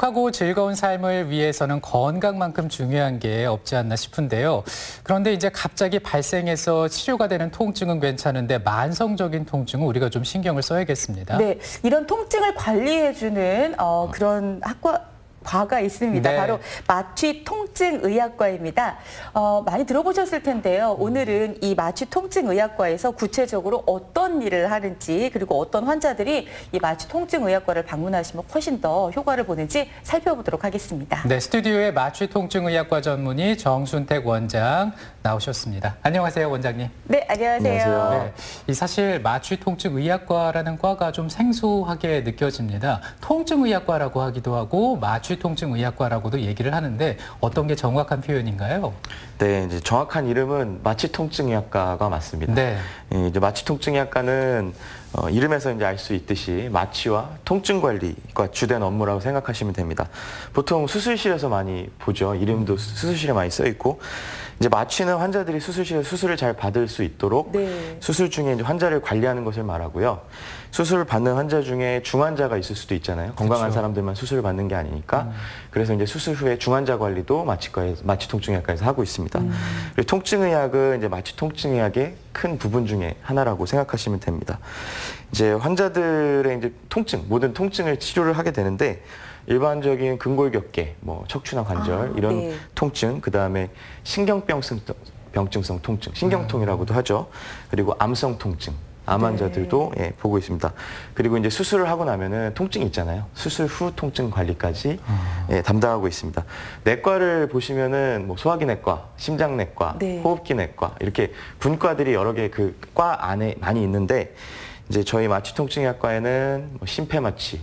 행복하고 즐거운 삶을 위해서는 건강만큼 중요한 게 없지 않나 싶은데요. 그런데 이제 갑자기 발생해서 치료가 되는 통증은 괜찮은데 만성적인 통증은 우리가 좀 신경을 써야겠습니다. 네, 이런 통증을 관리해주는 그런 과가 있습니다. 네. 바로 마취통증의학과입니다. 많이 들어보셨을 텐데요. 오늘은 이 마취통증의학과에서 구체적으로 어떤 일을 하는지 그리고 어떤 환자들이 이 마취통증의학과를 방문하시면 훨씬 더 효과를 보는지 살펴보도록 하겠습니다. 네, 스튜디오에 마취통증의학과 전문의 정순택 원장 나오셨습니다. 안녕하세요, 원장님. 네, 안녕하세요. 안녕하세요. 네, 이 사실 마취통증의학과라는 과가 좀 생소하게 느껴집니다. 통증의학과라고 하기도 하고 마취통증의학과라고도 얘기를 하는데 어떤 게 정확한 표현인가요? 네, 이제 정확한 이름은 마취통증의학과가 맞습니다. 네. 이제 마취통증의학과는 이름에서 이제 알 수 있듯이 마취와 통증 관리가 주된 업무라고 생각하시면 됩니다. 보통 수술실에서 많이 보죠. 이름도 수술실에 많이 써 있고. 이제 마취는 환자들이 수술실에서 수술을 잘 받을 수 있도록 네. 수술 중에 이제 환자를 관리하는 것을 말하고요. 수술을 받는 환자 중에 중환자가 있을 수도 있잖아요. 건강한 그렇죠. 사람들만 수술을 받는 게 아니니까. 그래서 이제 수술 후에 중환자 관리도 마취통증의학과에서 하고 있습니다. 그리고 통증의학은 이제 마취통증의학의 큰 부분 중에 하나라고 생각하시면 됩니다. 이제 환자들의 이제 통증, 모든 통증을 치료를 하게 되는데 일반적인 근골격계, 뭐 척추나 관절 이런 네. 통증, 그 다음에 신경병증성 통증, 신경통이라고도 하죠. 그리고 암성 통증, 암 환자들도 예, 보고 있습니다. 그리고 이제 수술을 하고 나면은 통증이 있잖아요. 수술 후 통증 관리까지 예, 담당하고 있습니다. 내과를 보시면은 뭐 소화기내과, 심장내과, 네. 호흡기내과 이렇게 분과들이 여러 개 그 과 안에 많이 있는데 이제 저희 마취통증의학과에는 뭐 심폐마취,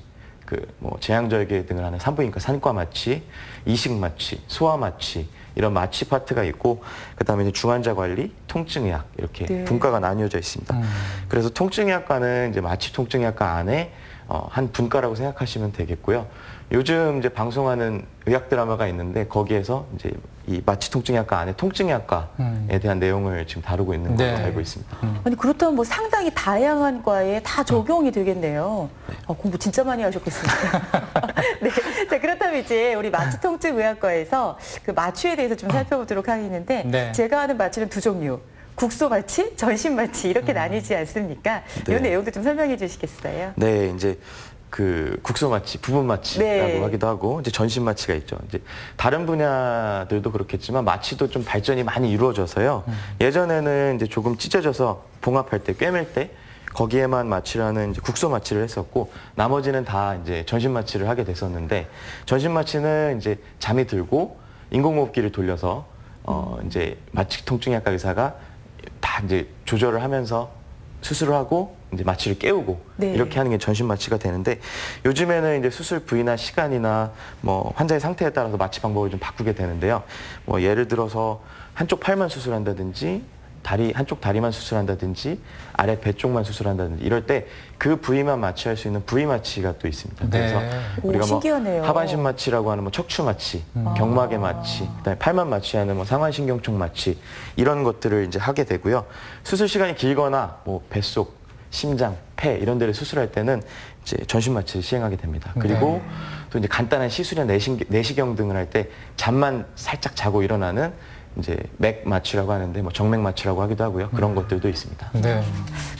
뭐 제왕절개 등을 하는 산부인과 산과 마취, 이식 마취, 소아 마취 이런 마취 파트가 있고 그다음에 이제 중환자 관리, 통증의학 이렇게 네. 분과가 나뉘어져 있습니다. 그래서 통증의학과는 이제 마취통증의학과 안에 한 분과라고 생각하시면 되겠고요. 요즘 이제 방송하는 의학 드라마가 있는데 거기에서 이제 이 마취통증의학과 안에 통증의학과에 대한 내용을 지금 다루고 있는 걸로 네. 알고 있습니다. 아니 그렇다면 뭐 상당히 다양한 과에 다 적용이 되겠네요. 공부 진짜 많이 하셨겠습니다. 네, 자 그렇다면 이제 우리 마취통증의학과에서 그 마취에 대해서 좀 살펴보도록 하겠는데 네. 제가 하는 마취는 두 종류. 국소 마취, 전신 마취 이렇게 나뉘지 않습니까? 이 네. 내용도 좀 설명해 주시겠어요? 네, 이제 그 국소 마취, 부분 마취라고 네. 하기도 하고 이제 전신 마취가 있죠. 이제 다른 분야들도 그렇겠지만 마취도 좀 발전이 많이 이루어져서요. 예전에는 이제 조금 찢어져서 봉합할 때, 꿰맬 때 거기에만 마취를 하는 이제 국소 마취를 했었고 나머지는 다 이제 전신 마취를 하게 됐었는데 전신 마취는 이제 잠이 들고 인공호흡기를 돌려서 이제 마취통증의학과 의사가 다 이제 조절을 하면서 수술을 하고 이제 마취를 깨우고 네. 이렇게 하는 게 전신 마취가 되는데 요즘에는 이제 수술 부위나 시간이나 뭐 환자의 상태에 따라서 마취 방법을 좀 바꾸게 되는데요. 뭐 예를 들어서 한쪽 팔만 수술한다든지 한쪽 다리만 수술한다든지 아래 배 쪽만 수술한다든지 이럴 때 그 부위만 마취할 수 있는 부위 마취가 또 있습니다. 네. 그래서 오, 우리가 뭐 신기하네요. 하반신 마취라고 하는 뭐 척추 마취, 경막의 마취, 그다음에 팔만 마취하는 뭐 상완신경총 마취 이런 것들을 이제 하게 되고요. 수술 시간이 길거나 뭐 뱃속, 심장, 폐 이런 데를 수술할 때는 이제 전신 마취를 시행하게 됩니다. 그리고 또 이제 간단한 시술이나 내시경 등을 할 때 잠만 살짝 자고 일어나는 이제 맥 마취라고 하는데 뭐 정맥 마취라고 하기도 하고요. 그런 것들도 있습니다. 네.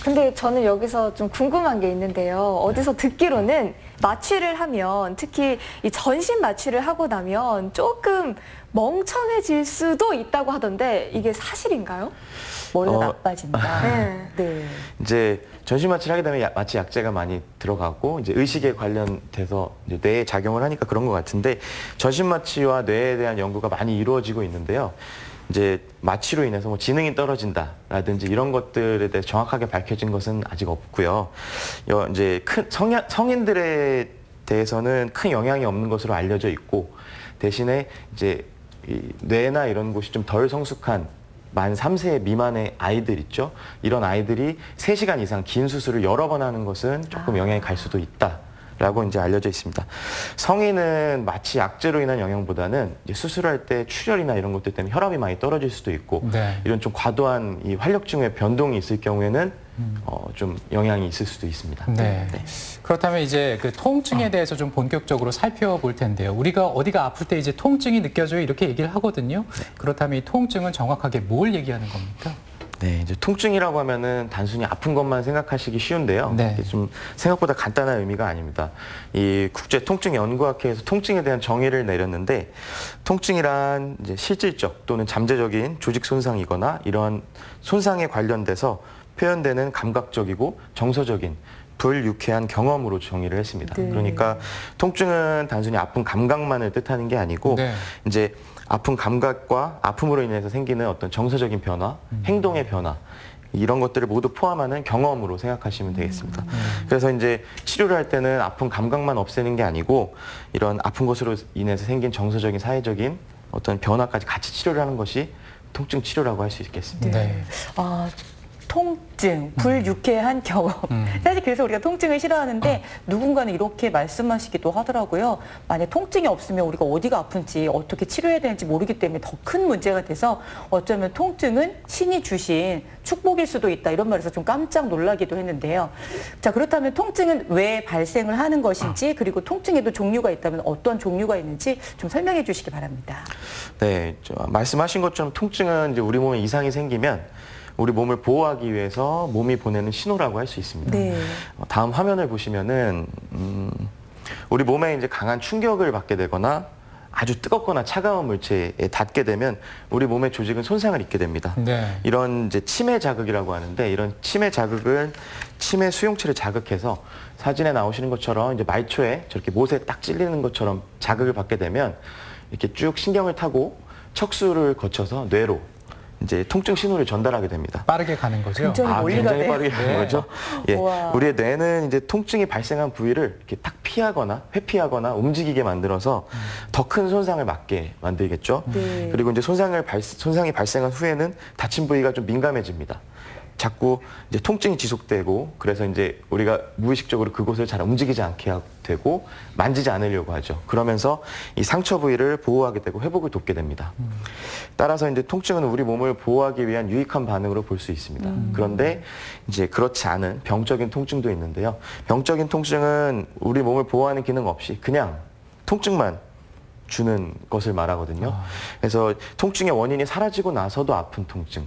근데 저는 여기서 좀 궁금한 게 있는데요. 어디서 듣기로는 마취를 하면 특히 이 전신 마취를 하고 나면 조금 멍청해질 수도 있다고 하던데 이게 사실인가요? 머리가 나빠진다. 네. 네. 이제 전신 마취를 하게 되면 마취 약제가 많이 들어가고 이제 의식에 관련돼서 이제 뇌에 작용을 하니까 그런 것 같은데 전신 마취와 뇌에 대한 연구가 많이 이루어지고 있는데요. 이제 마취로 인해서 뭐 지능이 떨어진다라든지 이런 것들에 대해서 정확하게 밝혀진 것은 아직 없고요. 이제 성인들에 대해서는 큰 영향이 없는 것으로 알려져 있고 대신에 이제 이 뇌나 이런 곳이 좀 덜 성숙한 만 3세 미만의 아이들 있죠. 이런 아이들이 3시간 이상 긴 수술을 여러 번 하는 것은 조금 영향이 갈 수도 있다. 라고 이제 알려져 있습니다. 성인은 마취 약제로 인한 영향보다는 이제 수술할 때 출혈이나 이런 것들 때문에 혈압이 많이 떨어질 수도 있고 네. 이런 좀 과도한 이 활력증후의 변동이 있을 경우에는 좀 영향이 있을 수도 있습니다. 네. 그렇다면 이제 그 통증에 대해서 좀 본격적으로 살펴볼 텐데요. 우리가 어디가 아플 때 이제 통증이 느껴져요 이렇게 얘기를 하거든요. 그렇다면 이 통증은 정확하게 뭘 얘기하는 겁니까? 네, 이제 통증이라고 하면은 단순히 아픈 것만 생각하시기 쉬운데요. 네. 이게 좀 생각보다 간단한 의미가 아닙니다. 이 국제통증연구학회에서 통증에 대한 정의를 내렸는데, 통증이란 이제 실질적 또는 잠재적인 조직 손상이거나 이러한 손상에 관련돼서 표현되는 감각적이고 정서적인 불유쾌한 경험으로 정의를 했습니다. 네. 그러니까 통증은 단순히 아픈 감각만을 뜻하는 게 아니고 네. 이제 아픈 감각과 아픔으로 인해서 생기는 어떤 정서적인 변화, 행동의 변화 이런 것들을 모두 포함하는 경험으로 생각하시면 되겠습니다. 그래서 이제 치료를 할 때는 아픈 감각만 없애는 게 아니고 이런 아픈 것으로 인해서 생긴 정서적인, 사회적인 어떤 변화까지 같이 치료를 하는 것이 통증 치료라고 할 수 있겠습니다. 네. 아, 통증, 불유쾌한 경험. 사실 그래서 우리가 통증을 싫어하는데 누군가는 이렇게 말씀하시기도 하더라고요. 만약 통증이 없으면 우리가 어디가 아픈지 어떻게 치료해야 되는지 모르기 때문에 더 큰 문제가 돼서 어쩌면 통증은 신이 주신 축복일 수도 있다 이런 말에서 좀 깜짝 놀라기도 했는데요. 자, 그렇다면 통증은 왜 발생을 하는 것인지 그리고 통증에도 종류가 있다면 어떤 종류가 있는지 좀 설명해 주시기 바랍니다. 네, 말씀하신 것처럼 통증은 이제 우리 몸에 이상이 생기면 우리 몸을 보호하기 위해서 몸이 보내는 신호라고 할 수 있습니다. 네. 다음 화면을 보시면은 우리 몸에 이제 강한 충격을 받게 되거나 아주 뜨겁거나 차가운 물체에 닿게 되면 우리 몸의 조직은 손상을 입게 됩니다. 네. 이런 이제 치매 자극이라고 하는데 이런 치매 자극은 치매 수용체를 자극해서 사진에 나오시는 것처럼 이제 말초에 저렇게 못에 딱 찔리는 것처럼 자극을 받게 되면 이렇게 쭉 신경을 타고 척수를 거쳐서 뇌로 이제 통증 신호를 전달하게 됩니다. 빠르게 가는 거죠. 굉장히 멀리 굉장히 가네요. 빠르게 가는 네. 거죠. 예, 우와. 우리의 뇌는 이제 통증이 발생한 부위를 이렇게 딱 피하거나 회피하거나 움직이게 만들어서 더 큰 손상을 막게 만들겠죠. 네. 그리고 이제 손상이 발생한 후에는 다친 부위가 좀 민감해집니다. 자꾸 이제 통증이 지속되고 그래서 이제 우리가 무의식적으로 그곳을 잘 움직이지 않게 되고 만지지 않으려고 하죠. 그러면서 이 상처 부위를 보호하게 되고 회복을 돕게 됩니다. 따라서 이제 통증은 우리 몸을 보호하기 위한 유익한 반응으로 볼 수 있습니다. 그런데 이제 그렇지 않은 병적인 통증도 있는데요. 병적인 통증은 우리 몸을 보호하는 기능 없이 그냥 통증만 주는 것을 말하거든요. 그래서 통증의 원인이 사라지고 나서도 아픈 통증,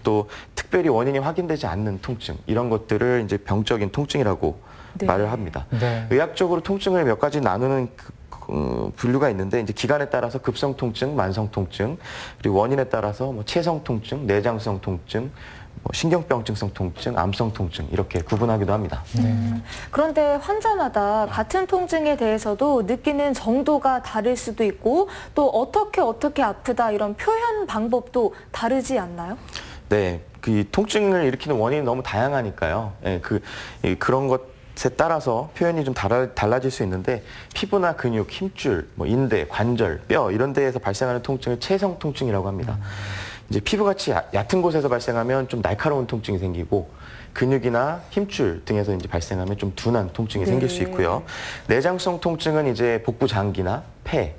또 특별히 원인이 확인되지 않는 통증 이런 것들을 이제 병적인 통증이라고 네. 말을 합니다. 네. 의학적으로 통증을 몇 가지 나누는 분류가 있는데 이제 기간에 따라서 급성 통증, 만성 통증 그리고 원인에 따라서 뭐 체성 통증, 내장성 통증, 뭐 신경병증성 통증, 암성 통증 이렇게 구분하기도 합니다. 그런데 환자마다 같은 통증에 대해서도 느끼는 정도가 다를 수도 있고 또 어떻게 아프다 이런 표현 방법도 다르지 않나요? 네, 그 통증을 일으키는 원인이 너무 다양하니까요. 예, 그런 것에 따라서 표현이 좀 달라질 수 있는데 피부나 근육, 힘줄, 뭐 인대, 관절, 뼈 이런 데에서 발생하는 통증을 체성 통증이라고 합니다. 이제 피부같이 얕은 곳에서 발생하면 좀 날카로운 통증이 생기고 근육이나 힘줄 등에서 이제 발생하면 좀 둔한 통증이 생길 수 있고요. 내장성 통증은 이제 복부 장기나 폐,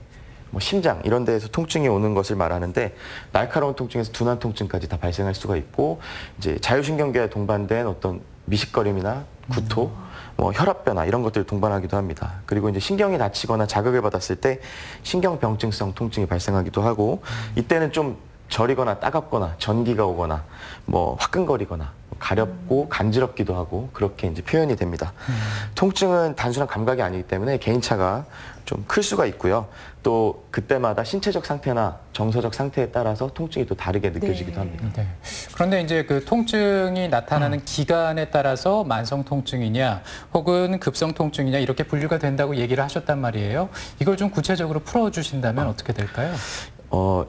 뭐 심장 이런 데에서 통증이 오는 것을 말하는데 날카로운 통증에서 둔한 통증까지 다 발생할 수가 있고 이제 자율신경계와 동반된 어떤 미식거림이나 구토, 뭐 혈압 변화 이런 것들을 동반하기도 합니다. 그리고 이제 신경이 다치거나 자극을 받았을 때 신경병증성 통증이 발생하기도 하고 이때는 좀 저리거나 따갑거나 전기가 오거나 뭐 화끈거리거나 가렵고 간지럽기도 하고 그렇게 이제 표현이 됩니다. 통증은 단순한 감각이 아니기 때문에 개인차가 좀 클 수가 있고요. 또 그때마다 신체적 상태나 정서적 상태에 따라서 통증이 또 다르게 느껴지기도 합니다. 네. 그런데 이제 그 통증이 나타나는 기간에 따라서 만성 통증이냐 혹은 급성 통증이냐 이렇게 분류가 된다고 얘기를 하셨단 말이에요. 이걸 좀 구체적으로 풀어주신다면 어떻게 될까요?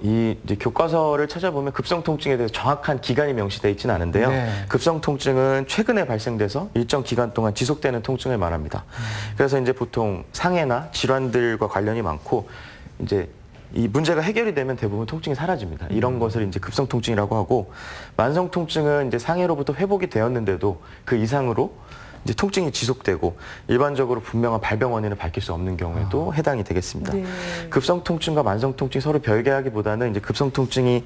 이 이제 교과서를 찾아보면 급성 통증에 대해서 정확한 기간이 명시되어 있지는 않은데요. 네. 급성 통증은 최근에 발생돼서 일정 기간 동안 지속되는 통증을 말합니다. 그래서 이제 보통 상해나 질환들과 관련이 많고 이제 이 문제가 해결이 되면 대부분 통증이 사라집니다. 이런 것을 이제 급성 통증이라고 하고 만성 통증은 이제 상해로부터 회복이 되었는데도 그 이상으로 이제 통증이 지속되고 일반적으로 분명한 발병 원인을 밝힐 수 없는 경우에도 해당이 되겠습니다. 네. 급성 통증과 만성 통증이 서로 별개하기보다는 이제 급성 통증이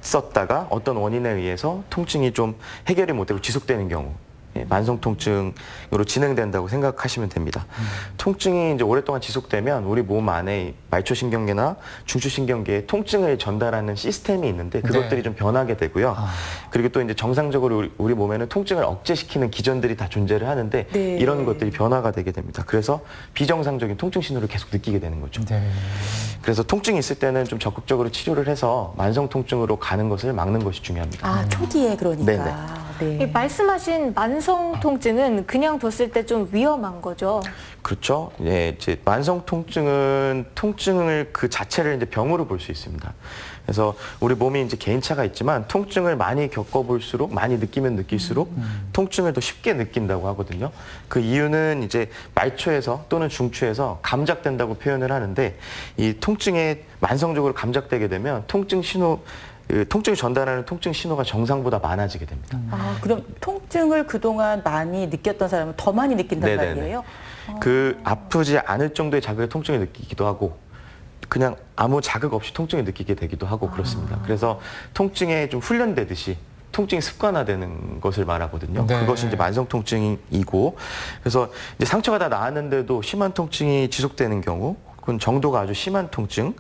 있었다가 어떤 원인에 의해서 통증이 좀 해결이 못 되고 지속되는 경우, 만성 통증으로 진행된다고 생각하시면 됩니다. 통증이 이제 오랫동안 지속되면 우리 몸 안에 말초신경계나 중추신경계에 통증을 전달하는 시스템이 있는데 그것들이 네. 좀 변하게 되고요. 그리고 또 이제 정상적으로 우리 몸에는 통증을 억제시키는 기전들이 다 존재를 하는데 네. 이런 것들이 변화가 되게 됩니다. 그래서 비정상적인 통증 신호를 계속 느끼게 되는 거죠. 네. 그래서 통증이 있을 때는 좀 적극적으로 치료를 해서 만성 통증으로 가는 것을 막는 것이 중요합니다. 아, 초기에 그러니까. 네네. 네. 이 말씀하신 만성 통증은 그냥 뒀을 때 좀 위험한 거죠. 그렇죠. 예, 이제 만성 통증은 통증을 그 자체를 이제 병으로 볼 수 있습니다. 그래서 우리 몸이 이제 개인차가 있지만 통증을 많이 겪어볼수록 많이 느끼면 느낄수록 통증을 더 쉽게 느낀다고 하거든요. 그 이유는 이제 말초에서 또는 중추에서 감작된다고 표현을 하는데 이 통증에 만성적으로 감작되게 되면 통증 신호 통증을 전달하는 통증 신호가 정상보다 많아지게 됩니다. 아, 그럼 통증을 그동안 많이 느꼈던 사람은 더 많이 느낀단 네네네. 말이에요? 그 아프지 않을 정도의 자극의 통증을 느끼기도 하고 그냥 아무 자극 없이 통증을 느끼게 되기도 하고 그렇습니다. 그래서 통증에 좀 훈련되듯이 통증이 습관화되는 것을 말하거든요. 네. 그것이 이제 만성 통증이고 그래서 이제 상처가 다 나았는데도 심한 통증이 지속되는 경우 그건 정도가 아주 심한 통증,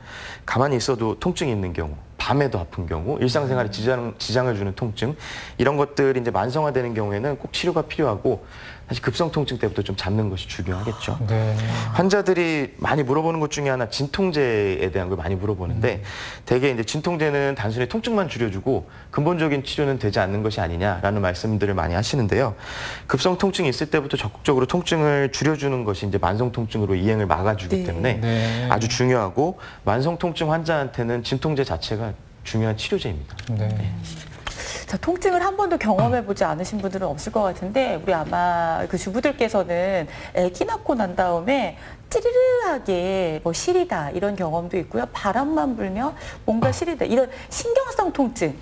가만히 있어도 통증이 있는 경우, 밤에도 아픈 경우, 일상생활에 지장을 주는 통증 이런 것들이 이제 만성화되는 경우에는 꼭 치료가 필요하고 사실 급성 통증 때부터 좀 잡는 것이 중요하겠죠. 네. 환자들이 많이 물어보는 것 중에 하나 진통제에 대한 걸 많이 물어보는데 대개 이제 진통제는 단순히 통증만 줄여주고 근본적인 치료는 되지 않는 것이 아니냐라는 말씀들을 많이 하시는데요. 급성 통증이 있을 때부터 적극적으로 통증을 줄여주는 것이 이제 만성 통증으로 이행을 막아주기 네. 때문에 네. 아주 중요하고 만성 통증 환자한테는 진통제 자체가 중요한 치료제입니다. 네. 자, 통증을 한 번도 경험해보지 않으신 분들은 없을 것 같은데 우리 아마 그 주부들께서는 아기 낳고 난 다음에 찌르르하게 뭐 시리다 이런 경험도 있고요. 바람만 불면 뭔가 시리다 이런 신경성 통증.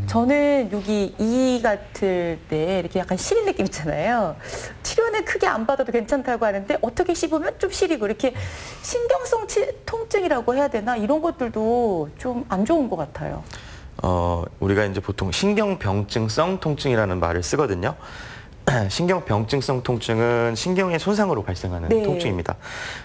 저는 여기 이 같을 때 이렇게 약간 시린 느낌 있잖아요. 치료는 크게 안 받아도 괜찮다고 하는데 어떻게 씹으면 좀 시리고 이렇게 신경성 통증이라고 해야 되나 이런 것들도 좀 안 좋은 것 같아요. 우리가 이제 보통 신경병증성 통증이라는 말을 쓰거든요. 신경병증성 통증은 신경의 손상으로 발생하는 네. 통증입니다.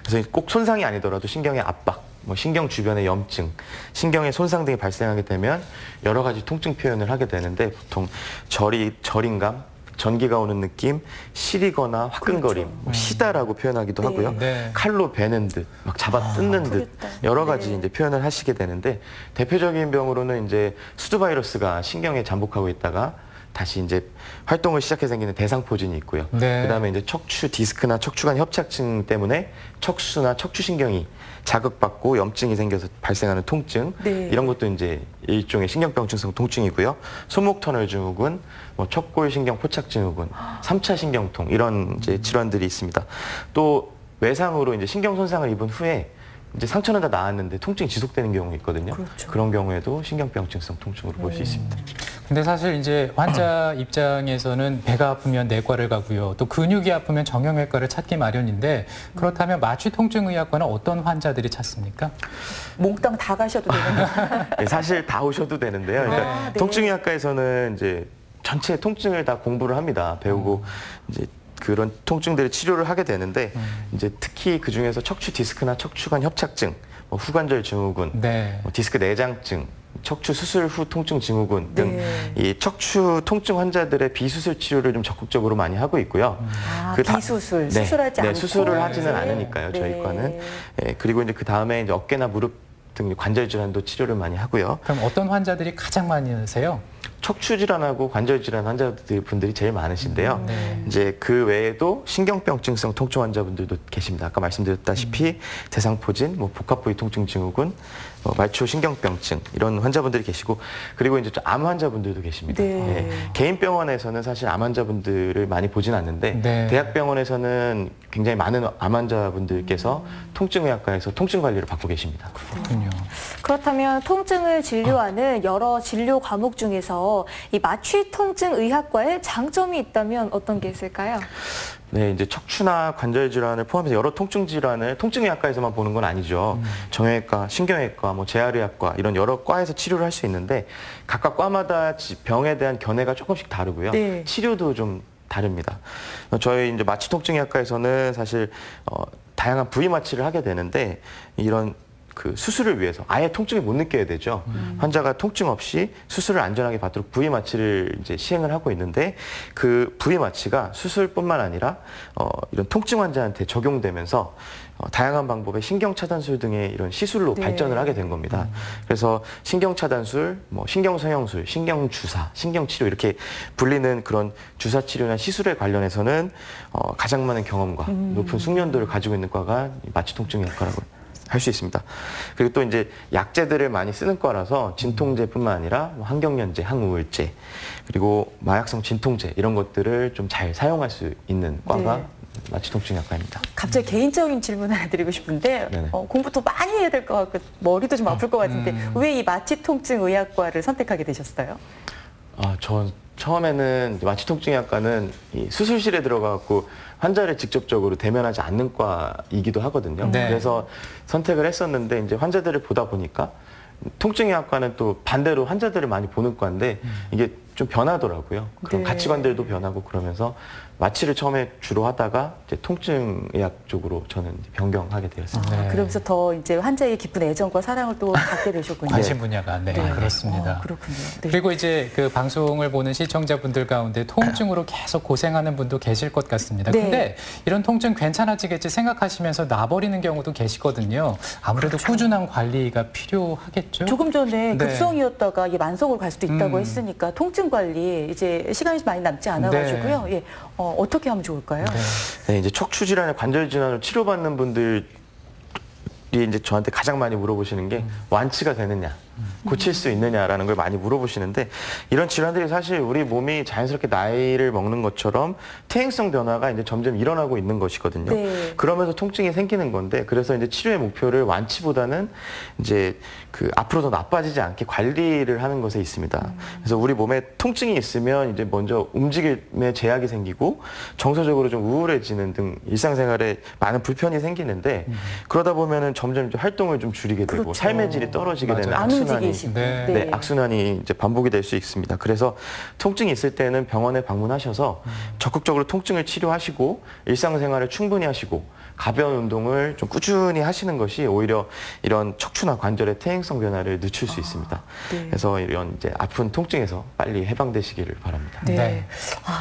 그래서 꼭 손상이 아니더라도 신경의 압박, 뭐 신경 주변의 염증, 신경의 손상 등이 발생하게 되면 여러 가지 통증 표현을 하게 되는데 보통 저림감, 전기가 오는 느낌, 시리거나 화끈거림, 그렇죠. 뭐 시다라고 표현하기도 네. 하고요. 네. 칼로 베는 듯, 막 잡아 뜯는 듯 아프겠다. 여러 가지 네. 이제 표현을 하시게 되는데 대표적인 병으로는 이제 수두 바이러스가 신경에 잠복하고 있다가 다시 이제 활동을 시작해 생기는 대상포진이 있고요. 네. 그다음에 이제 척추 디스크나 척추관 협착증 때문에 척수나 척추신경이 자극받고 염증이 생겨서 발생하는 통증 네. 이런 것도 이제 일종의 신경병증성 통증이고요. 손목 터널 증후군, 뭐 척골 신경 포착 증후군, 3차 신경통 이런 이제 질환들이 있습니다. 또 외상으로 이제 신경 손상을 입은 후에 이제 상처는 다 나았는데 통증이 지속되는 경우가 있거든요. 그렇죠. 그런 경우에도 신경병증성 통증으로 볼 수 있습니다. 근데 사실 이제 환자 입장에서는 배가 아프면 내과를 가고요. 또 근육이 아프면 정형외과를 찾기 마련인데 그렇다면 마취통증의학과는 어떤 환자들이 찾습니까? 몽땅 다 가셔도 되는데. 네, 사실 다 오셔도 되는데요. 그러니까 아, 네. 통증의학과에서는 이제 전체 통증을 다 공부를 합니다. 배우고 이제 그런 통증들을 치료를 하게 되는데 이제 특히 그 중에서 척추 디스크나 척추관 협착증, 뭐 후관절 증후군, 네. 뭐 디스크 내장증, 척추 수술 후 통증 증후군 등 이 네. 척추 통증 환자들의 비수술 치료를 좀 적극적으로 많이 하고 있고요. 아, 그 다- 비수술, 네, 수술하지 네, 않고. 수술을 하지는 네. 않으니까요. 저희 네. 과는. 예, 그리고 이제 그 다음에 이제 어깨나 무릎 등 관절 질환도 치료를 많이 하고요. 그럼 어떤 환자들이 가장 많이 오세요? 척추 질환하고 관절 질환 환자들 분들이 제일 많으신데요. 네. 이제 그 외에도 신경병증성 통증 환자분들도 계십니다. 아까 말씀드렸다시피 대상포진, 뭐 복합부위 통증 증후군, 말초 신경병증 이런 환자분들이 계시고 그리고 이제 암 환자분들도 계십니다. 네. 개인 병원에서는 사실 암 환자분들을 많이 보진 않는데 네. 대학병원에서는 굉장히 많은 암 환자분들께서 통증의학과에서 통증 관리를 받고 계십니다. 그렇군요. 그렇다면 통증을 진료하는 여러 진료 과목 중에서 중에서 이 마취 통증 의학과의 장점이 있다면 어떤 게 있을까요? 네, 이제 척추나 관절 질환을 포함해서 여러 통증 질환을 통증의학과에서만 보는 건 아니죠. 정형외과, 신경외과, 뭐 재활의학과 이런 여러 과에서 치료를 할 수 있는데 각각 과마다 병에 대한 견해가 조금씩 다르고요. 네. 치료도 좀 다릅니다. 저희 이제 마취 통증의학과에서는 사실 다양한 부위 마취를 하게 되는데 이런 그 수술을 위해서 아예 통증을 못 느껴야 되죠. 환자가 통증 없이 수술을 안전하게 받도록 부위 마취를 이제 시행을 하고 있는데 그 부위 마취가 수술뿐만 아니라 이런 통증 환자한테 적용되면서 다양한 방법의 신경차단술 등의 이런 시술로 네. 발전을 하게 된 겁니다. 그래서 신경차단술, 뭐 신경성형술, 신경주사, 신경치료 이렇게 불리는 그런 주사치료나 시술에 관련해서는 가장 많은 경험과 높은 숙련도를 가지고 있는 과가 마취통증의학과라고 할 수 있습니다. 그리고 또 이제 약제들을 많이 쓰는 과라서 진통제뿐만 아니라 항경련제, 항우울제, 그리고 마약성 진통제 이런 것들을 좀 잘 사용할 수 있는 과가 네. 마취통증의학과입니다. 갑자기 개인적인 질문 하나 드리고 싶은데 네네. 공부 더 많이 해야 될 것 같고 머리도 좀 아플 것 같은데 왜 이 마취통증의학과를 선택하게 되셨어요? 전 처음에는 마취통증의학과는 이 수술실에 들어가고 환자를 직접적으로 대면하지 않는 과이기도 하거든요. 네. 그래서 선택을 했었는데 이제 환자들을 보다 보니까 통증의학과는 또 반대로 환자들을 많이 보는 과인데 이게 좀 변하더라고요. 그런 네. 가치관들도 변하고 그러면서 마취를 처음에 주로 하다가 이제 통증의학 쪽으로 저는 이제 변경하게 되었습니다. 네. 그러면서 더 이제 환자에게 깊은 애정과 사랑을 또 갖게 되셨군요. 관심 분야가 네, 그렇습니다. 그렇군요. 네. 그리고 이제 그 방송을 보는 시청자분들 가운데 통증으로 계속 고생하는 분도 계실 것 같습니다. 네. 근데 이런 통증 괜찮아지겠지 생각하시면서 놔버리는 경우도 계시거든요. 아무래도 꾸준한 관리가 필요하겠죠. 조금 전에 네. 급성이었다가 이게 만성으로 갈 수도 있다고 했으니까 통증 관리 이제 시간이 많이 남지 않아가지고요. 예, 어떻게 하면 좋을까요? 네, 이제 척추 질환에 관절 질환을 치료받는 분들이 이제 저한테 가장 많이 물어보시는 게 완치가 되느냐, 고칠 수 있느냐라는 걸 많이 물어보시는데 이런 질환들이 사실 우리 몸이 자연스럽게 나이를 먹는 것처럼 퇴행성 변화가 이제 점점 일어나고 있는 것이거든요. 네. 그러면서 통증이 생기는 건데 그래서 이제 치료의 목표를 완치보다는 이제 그 앞으로 더 나빠지지 않게 관리를 하는 것에 있습니다. 그래서 우리 몸에 통증이 있으면 이제 먼저 움직임에 제약이 생기고 정서적으로 좀 우울해지는 등 일상생활에 많은 불편이 생기는데 그러다 보면은 점점 이제 활동을 좀 줄이게 되고 그렇죠. 삶의 질이 떨어지게 맞아요. 되는 안 악순환이 움직이시고. 네. 네, 악순환이 이제 반복이 될 수 있습니다. 그래서 통증이 있을 때는 병원에 방문하셔서 적극적으로 통증을 치료하시고 일상생활을 충분히 하시고 가벼운 운동을 좀 꾸준히 하시는 것이 오히려 이런 척추나 관절의 퇴행성 변화를 늦출 수 있습니다. 네. 그래서 이런 이제 아픈 통증에서 빨리 해방되시기를 바랍니다. 네. 네.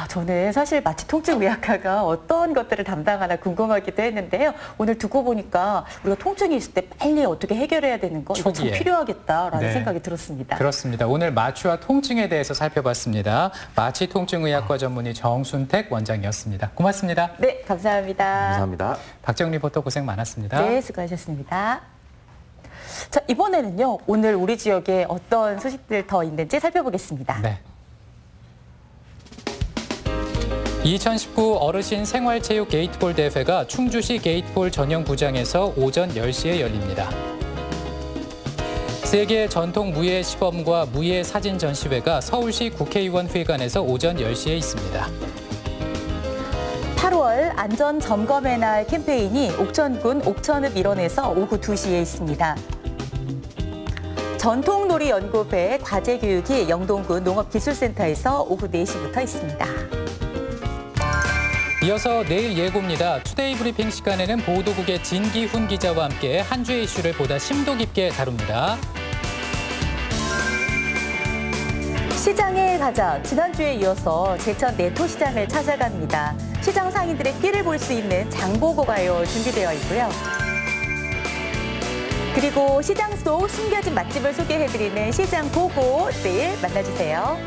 저는 사실 마취통증의학과가 어떤 것들을 담당하나 궁금하기도 했는데요. 오늘 듣고 보니까 우리가 통증이 있을 때 빨리 어떻게 해결해야 되는 거 이거 참 초기에. 필요하겠다라는 네. 생각이 들었습니다. 그렇습니다. 오늘 마취와 통증에 대해서 살펴봤습니다. 마취통증의학과 전문의 정순택 원장이었습니다. 고맙습니다. 네, 감사합니다. 감사합니다. 박정 리포터 고생 많았습니다. 네, 수고하셨습니다. 자, 이번에는요. 오늘 우리 지역에 어떤 소식들 더 있는지 살펴보겠습니다. 네. 2019 어르신 생활체육 게이트볼 대회가 충주시 게이트볼 전용 구장에서 오전 10시에 열립니다. 세계 전통 무예 시범과 무예 사진 전시회가 서울시 국회의원 회관에서 오전 10시에 있습니다. 8월 안전점검의 날 캠페인이 옥천군 옥천읍 일원에서 오후 2시에 있습니다. 전통놀이 연구회 과제교육이 영동군 농업기술센터에서 오후 4시부터 있습니다. 이어서 내일 예고입니다. 투데이 브리핑 시간에는 보도국의 진기훈 기자와 함께 한 주의 이슈를 보다 심도 깊게 다룹니다. 시장에 가자. 지난주에 이어서 제천 내토시장을 찾아갑니다. 시장 상인들의 끼를 볼 수 있는 장보고 가요 준비되어 있고요. 그리고 시장 속 숨겨진 맛집을 소개해드리는 시장 보고 내일 만나주세요.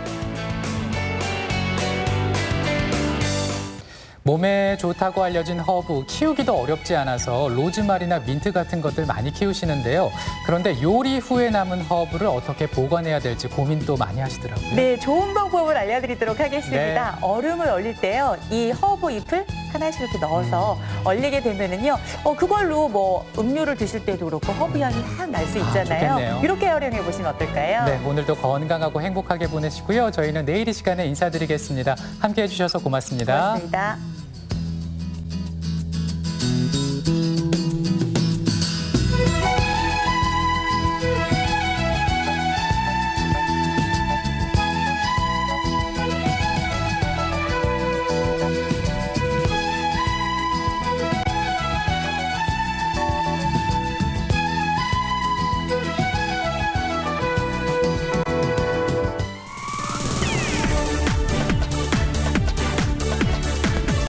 몸에 좋다고 알려진 허브, 키우기도 어렵지 않아서 로즈마리나 민트 같은 것들 많이 키우시는데요. 그런데 요리 후에 남은 허브를 어떻게 보관해야 될지 고민도 많이 하시더라고요. 네, 좋은 방법을 알려드리도록 하겠습니다. 얼음을 얼릴 때요, 이 허브 잎을 하나씩 이렇게 넣어서 얼리게 되면은요, 그걸로 뭐 음료를 드실 때도 그렇고 허브 향이 확 날 수 있잖아요. 좋겠네요. 이렇게 활용해 보시면 어떨까요? 네, 오늘도 건강하고 행복하게 보내시고요. 저희는 내일 이 시간에 인사드리겠습니다. 함께해 주셔서 고맙습니다. 고맙습니다.